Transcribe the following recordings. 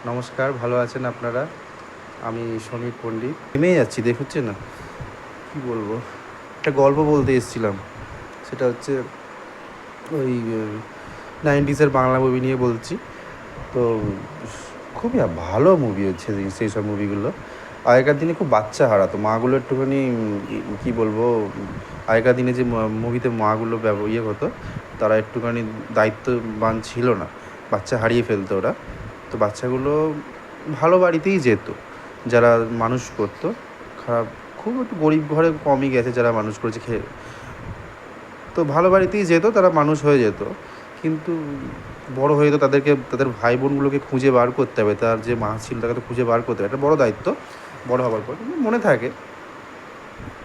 নমস্কার, ভালো আছেন আপনারা? আমি সমীর পণ্ডিত। নেমেই যাচ্ছি দেখুচ্ছেন না? কী বলবো? একটা গল্প বলতে এসেছিলাম। সেটা হচ্ছে ওই 90s বাংলা মুভি নিয়ে বলছি। তো খুবই ভালো মুভি হচ্ছে সেই সব মুভিগুলো। আগেকার দিনে খুব বাচ্চা হারাতো মাগুলো একটুখানি কী বলবো, আগেকার দিনে যে মুভিতে মাগুলো হতো, তারা একটুখানি দায়িত্ববান ছিল না, বাচ্চা হারিয়ে ফেলতো ওরা। তো বাচ্চাগুলো ভালো বাড়িতেই যেত যারা মানুষ করতো। খারাপ, খুব একটু গরিব ঘরে কমই গেছে যারা মানুষ করেছে খেয়ে। তো ভালো বাড়িতেই যেত, তারা মানুষ হয়ে যেত। কিন্তু বড় হয়ে তো তাদেরকে তাদের ভাই বোনগুলোকে খুঁজে বার করতে হবে। তার যে মা ছিল তাকে তো খুঁজে বার করতে হবে, একটা বড় দায়িত্ব বড় হওয়ার পর। কিন্তু মনে থাকে,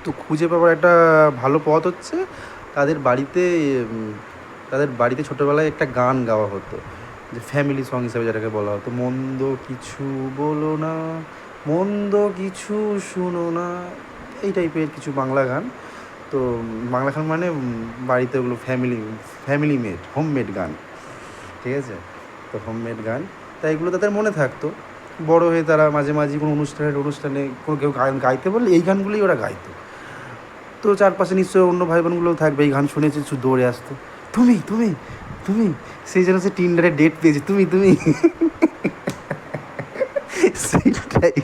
তো খুঁজে পাওয়ার একটা ভালো পথ হচ্ছে তাদের বাড়িতে তাদের বাড়িতে ছোটোবেলায় একটা গান গাওয়া হতো, যে ফ্যামিলি সং হিসাবে যেটাকে বলা হতো, মন্দ কিছু বলো না, মন্দ কিছু শুনো না, এই টাইপের কিছু বাংলা গান। তো বাংলা গান মানে বাড়িতে ওগুলো ফ্যামিলি মেড হোমমেড গান, ঠিক আছে? তো হোমমেড গান, তাই এগুলো তাদের মনে থাকতো। বড় হয়ে তারা মাঝে মাঝে কোনো অনুষ্ঠানে কোনো কেউ গান গাইতে বললে এই গানগুলোই ওরা গাইতো। তো চারপাশে নিশ্চয়ই অন্য ভাই বোনগুলোও থাকবে, এই গান শুনেছে, দৌড়ে আসতো, তুমি তুমি তুমি, সেই জন্য সে টিন্ডারে ডেট পেয়েছে, তুমি তুমি সেইটাই।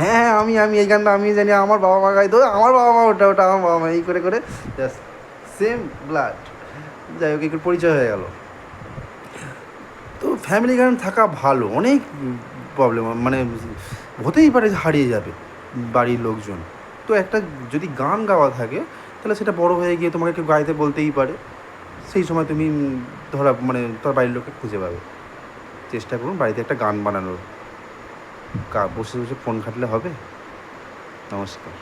হ্যাঁ, আমি এই গানটা আমি জানি, আমার বাবা মা গাইতো, আমার বাবা মা ওটা ওটা আমার বাবা মা, এই করে করে জাস্ট সেম ব্লাড। যাই হোক, একটু পরিচয় হয়ে গেল। তো ফ্যামিলি গান থাকা ভালো, অনেক প্রবলেম মানে হতেই পারে যে হারিয়ে যাবে বাড়ির লোকজন। তো একটা যদি গান গাওয়া থাকে, তাহলে সেটা বড় হয়ে গিয়ে তোমাকে কেউ গাইতে বলতেই পারে। সেই সময় তুমি মানে তোমার বাড়ির লোককে খুঁজে পাবে। চেষ্টা করুন বাড়িতে একটা গান বানানোর। বসে বসে ফোন ঘাঁটলে হবে? নমস্কার।